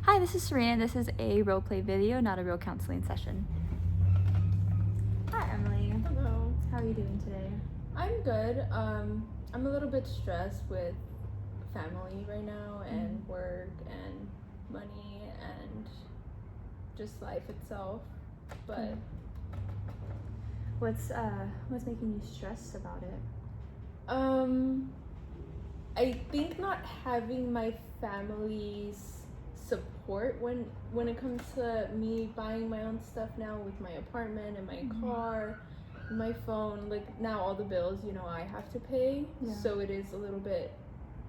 Hi, this is Serena. This is a roleplay video, not a real counseling session. Hi, Emily. Hello. How are you doing today? I'm good. I'm a little bit stressed with family right now and work and money and just life itself. But What's making you stressed about it? I think not having my family's support when it comes to me buying my own stuff now with my apartment and my car, my phone, like now all the bills, I have to pay. Yeah. So it is a little bit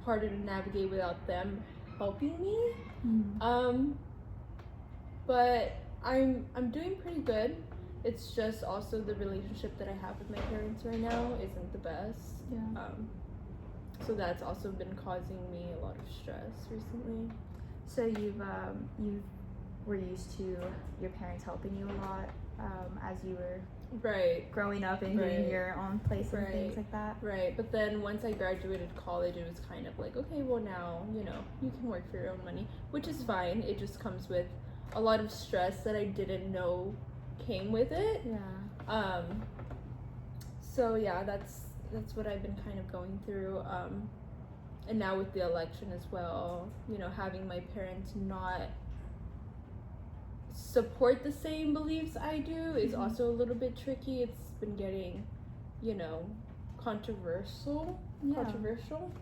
harder to navigate without them helping me. But I'm doing pretty good. It's just also the relationship that I have with my parents right now isn't the best. Yeah. So that's also been causing me a lot of stress recently. So you were used to your parents helping you a lot as you were growing up and getting your own place and things like that. Right, but then once I graduated college, it was kind of like, okay, well now, you can work for your own money, which is fine. It just comes with a lot of stress that I didn't know came with it. Yeah. So yeah, that's what I've been kind of going through. And now with the election as well, having my parents not support the same beliefs I do is also a little bit tricky. It's been getting, controversial,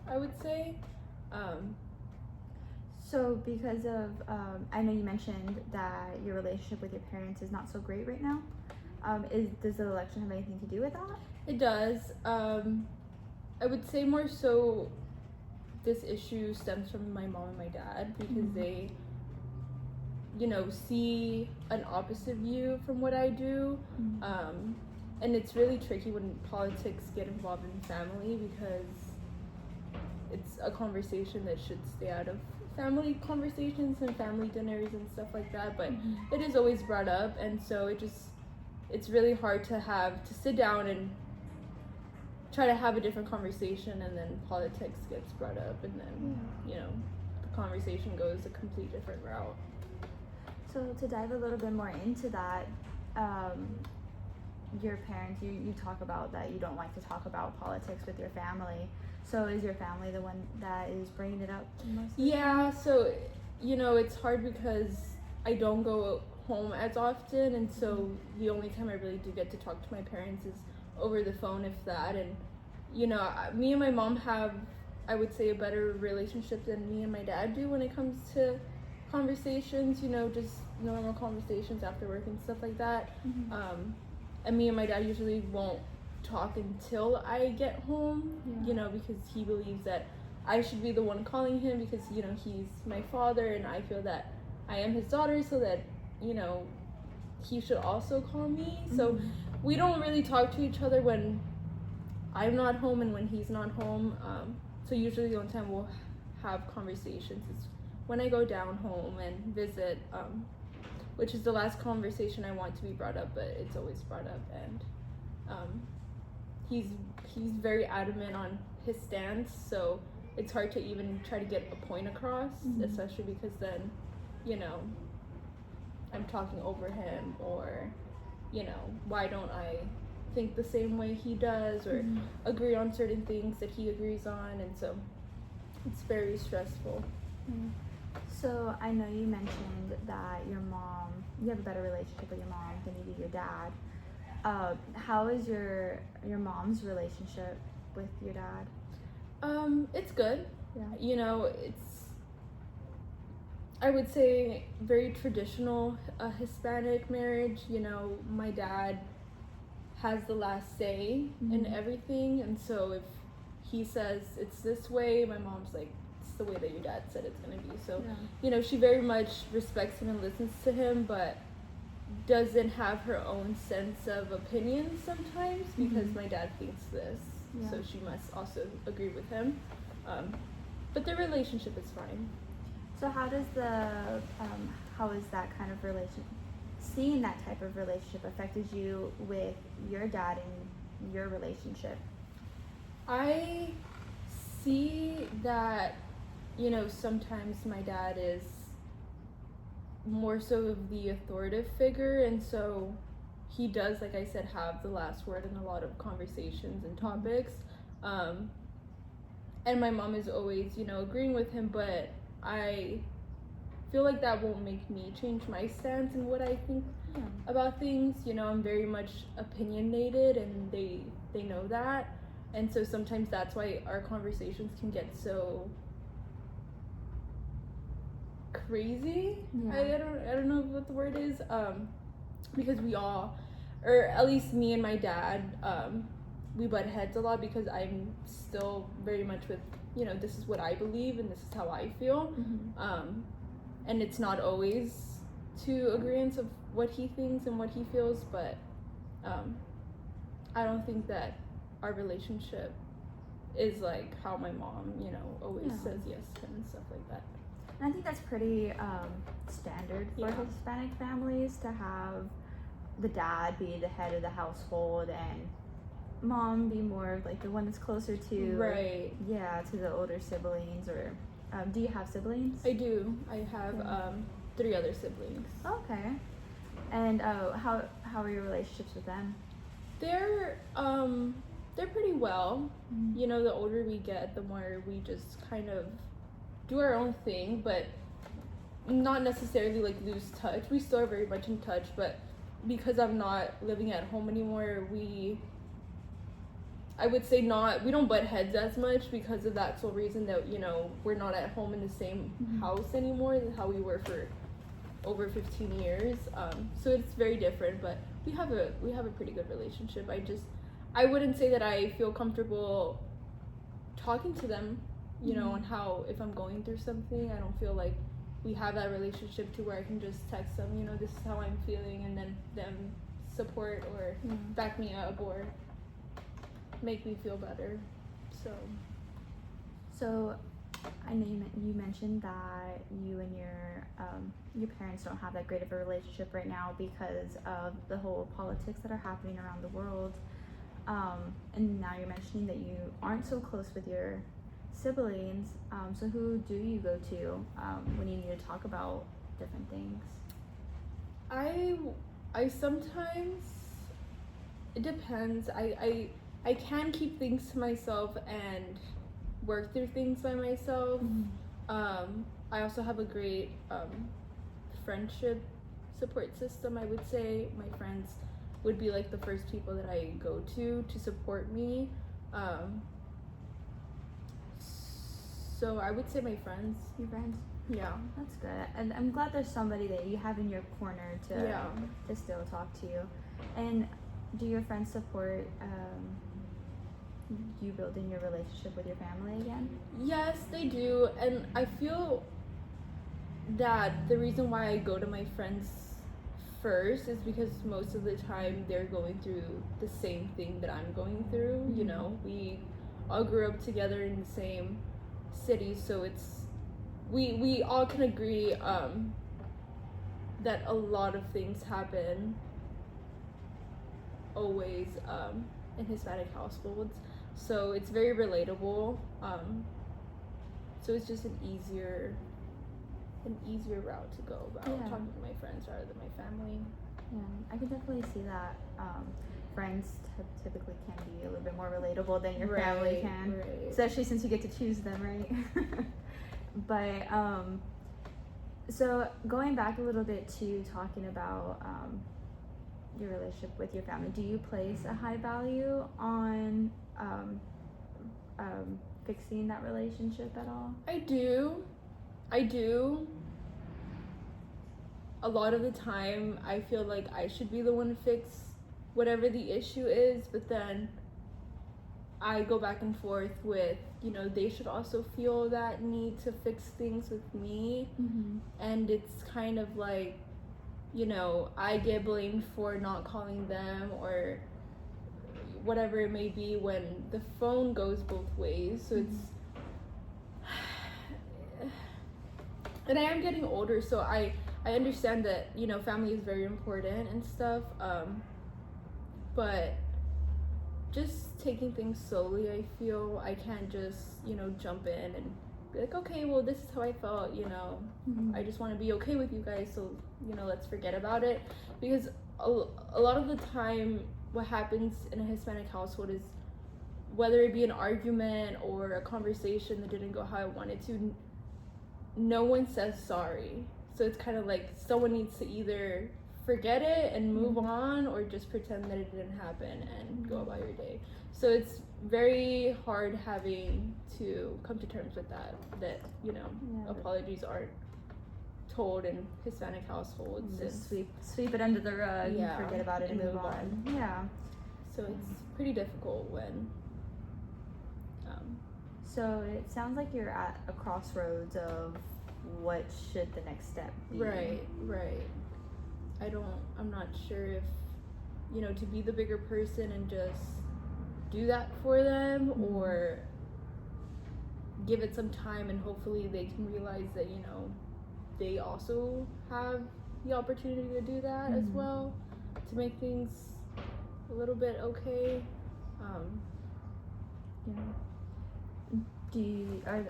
I would say. So because of, I know you mentioned that your relationship with your parents is not so great right now. Does the election have anything to do with that? It does. I would say more so this issue stems from my mom and my dad because they, see an opposite view from what I do. And it's really tricky when politics get involved in family because it's a conversation that should stay out of family conversations and family dinners and stuff like that, but it is always brought up, and so it's really hard to sit down and try to have a different conversation, and then politics gets brought up, and then the conversation goes a complete different route. So to dive a little bit more into that, your parents, you talk about that you don't like to talk about politics with your family. So is your family the one that is bringing it up mostly? Yeah, so it's hard because I don't go home as often, and so the only time I really do get to talk to my parents is over the phone, if that. And me and my mom have, I would say, a better relationship than me and my dad do when it comes to conversations, just normal conversations after work and stuff like that. And me and my dad usually won't talk until I get home, because he believes that I should be the one calling him because, he's my father, and I feel that I am his daughter, so that, he should also call me. So we don't really talk to each other when I'm not home and when he's not home. So usually the only time we'll have conversations is when I go down home and visit, which is the last conversation I want to be brought up, but it's always brought up. And he's very adamant on his stance, so it's hard to even try to get a point across, especially because then, I'm talking over him, or, why don't I think the same way he does, or agree on certain things that he agrees on, and so it's very stressful. So I know you mentioned that you have a better relationship with your mom than you do your dad. How is your mom's relationship with your dad? It's good. Yeah. It's, I would say, very traditional Hispanic marriage. My dad has the last say in everything, and so if he says it's this way, my mom's like, it's the way that your dad said it's gonna be. So she very much respects him and listens to him, but doesn't have her own sense of opinion sometimes because my dad thinks this, so she must also agree with him. But their relationship is fine. So how is that kind of seeing that type of relationship affected you with your dad and your relationship? I see that, sometimes my dad is more so of the authoritative figure, and so he does, like I said, have the last word in a lot of conversations and topics. And my mom is always, agreeing with him, but I feel like that won't make me change my stance in what I think about things. I'm very much opinionated, and they know that, and so sometimes that's why our conversations can get so crazy. I don't know what the word is, because we all, or at least me and my dad, we butt heads a lot because I'm still very much with, this is what I believe and this is how I feel. And it's not always to agreeance of what he thinks and what he feels, but I don't think that our relationship is like how my mom, always says yes and stuff like that. And I think that's pretty standard for Hispanic families, to have the dad be the head of the household and mom be more of like the one that's closer to to the older siblings. Or do you have siblings? I do. I have 3 other siblings. Okay. And how are your relationships with them? They're pretty well. The older we get, the more we just kind of do our own thing, but not necessarily like lose touch. We still are very much in touch, but because I'm not living at home anymore, I would say we don't butt heads as much because of that sole reason that, we're not at home in the same house anymore than how we were for over 15 years. So it's very different, but we have a pretty good relationship. I wouldn't say that I feel comfortable talking to them, on how, if I'm going through something, I don't feel like we have that relationship to where I can just text them, this is how I'm feeling, and then them support or back me up or make me feel better. So I know you mentioned that you and your parents don't have that great of a relationship right now because of the whole politics that are happening around the world. And now you're mentioning that you aren't so close with your siblings. So who do you go to when you need to talk about different things? I sometimes, it depends. I can keep things to myself and work through things by myself. I also have a great friendship support system, I would say. My friends would be like the first people that I go to support me. So I would say my friends. Your friends? Yeah. That's good. And I'm glad there's somebody that you have in your corner to still talk to you. And do your friends support you building your relationship with your family again? Yes, they do. And I feel that the reason why I go to my friends first is because most of the time they're going through the same thing that I'm going through. We all grew up together in the same city, so it's we all can agree that a lot of things happen always in Hispanic households, so it's very relatable. So it's just an easier route to go about talking to my friends rather than my family. Yeah, I can definitely see that. Friends typically can be a little bit more relatable than your family can, especially since you get to choose them, right? But so going back a little bit to talking about your relationship with your family, do you place a high value on fixing that relationship at all? I do. A lot of the time I feel like I should be the one to fix whatever the issue is, but then I go back and forth with, they should also feel that need to fix things with me. And it's kind of like, I get blamed for not calling them or whatever it may be when the phone goes both ways. So it's, and I am getting older, so I understand that, family is very important and stuff, but just taking things slowly. I feel I can't just, jump in and be like, okay, well, this is how I felt, you know. I just want to be okay with you guys, so, you know, let's forget about it. Because a lot of the time, what happens in a Hispanic household is, whether it be an argument or a conversation that didn't go how I wanted to, no one says sorry. So it's kind of like someone needs to either forget it and move on, or just pretend that it didn't happen and go about your day. So it's very hard having to come to terms with that, you know, apologies aren't told in Hispanic households. Just sweep it under the rug, forget about it and move on. Yeah. So it's pretty difficult when so it sounds like you're at a crossroads of what should the next step be. Right. I'm not sure if, you know, to be the bigger person and just do that for them, or give it some time and hopefully they can realize that, you know, they also have the opportunity to do that as well, to make things a little bit okay.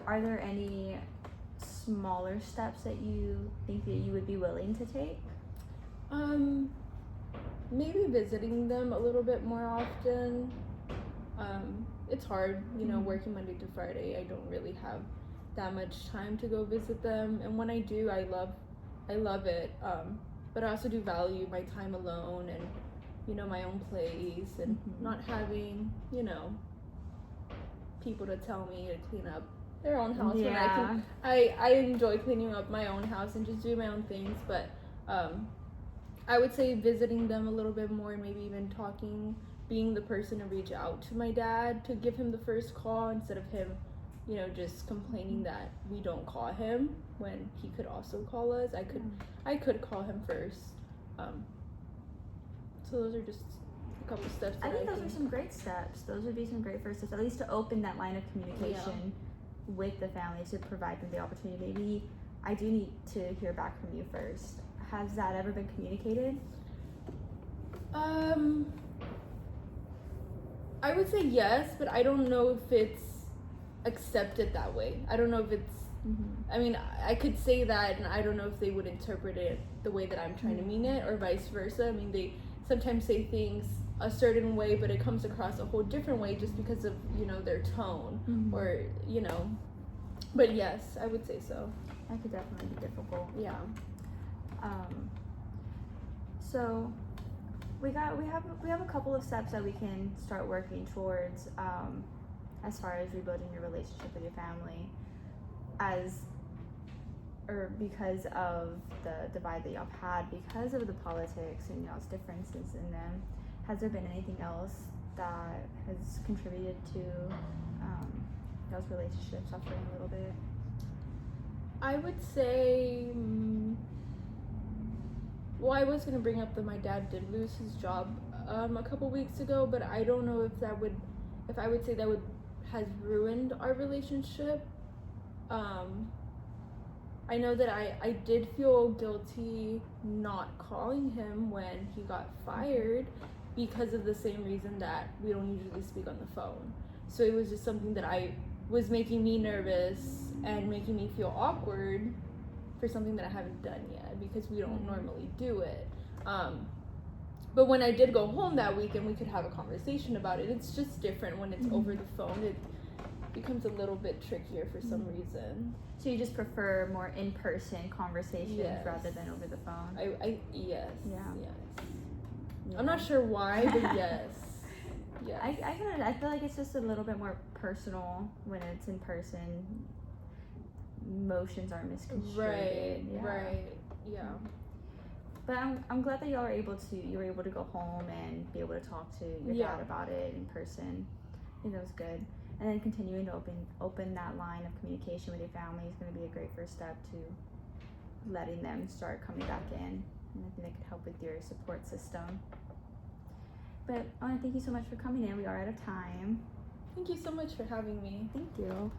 Are there any smaller steps that you think that you would be willing to take? Maybe visiting them a little bit more often. It's hard, you know, working Monday to Friday. I don't really have that much time to go visit them, and when I do, I love it. But I also do value my time alone and, you know, my own place, and not having, you know, people to tell me to clean up their own house when I enjoy cleaning up my own house and just doing my own things. But I would say visiting them a little bit more, maybe even talking, being the person to reach out to my dad to give him the first call, instead of him, you know, just complaining that we don't call him when he could also call us. I could call him first. So those are just a couple steps that I think those are some great steps. Those would be some great first steps, at least to open that line of communication with the family, to provide them the opportunity. Maybe I do need to hear back from you first. Has that ever been communicated? I would say yes, but I don't know if it's accepted that way. I don't know if it's I mean, I could say that, and I don't know if they would interpret it the way that I'm trying to mean it, or vice versa. I mean, they sometimes say things a certain way, but it comes across a whole different way just because of, you know, their tone, or, you know. But yes, I would say so. That could definitely be difficult. Yeah. So we have a couple of steps that we can start working towards, as far as rebuilding your relationship with your family, because of the divide that y'all had, because of the politics and y'all's differences in them. Has there been anything else that has contributed to y'all's relationship suffering a little bit? I would say, well, I was gonna bring up that my dad did lose his job a couple weeks ago, but I don't know if I would say that has ruined our relationship. I know that I did feel guilty not calling him when he got fired, because of the same reason that we don't usually speak on the phone. So it was just something that was making me nervous and making me feel awkward for something that I haven't done yet, because we don't normally do it. But when I did go home that week and we could have a conversation about it, it's just different when it's over the phone. It becomes a little bit trickier for some reason. So you just prefer more in-person conversations rather than over the phone? Yes. Yeah. I'm not sure why, but yes. Yeah. I feel like it's just a little bit more personal when it's in person. Emotions are misconstrued. Right. Yeah. But I'm glad that you were able to go home and be able to talk to your dad about it in person. I think that was good. And then continuing to open that line of communication with your family is going to be a great first step to letting them start coming back in. And I think that could help with your support system. But I want to thank you so much for coming in. We are out of time. Thank you so much for having me. Thank you.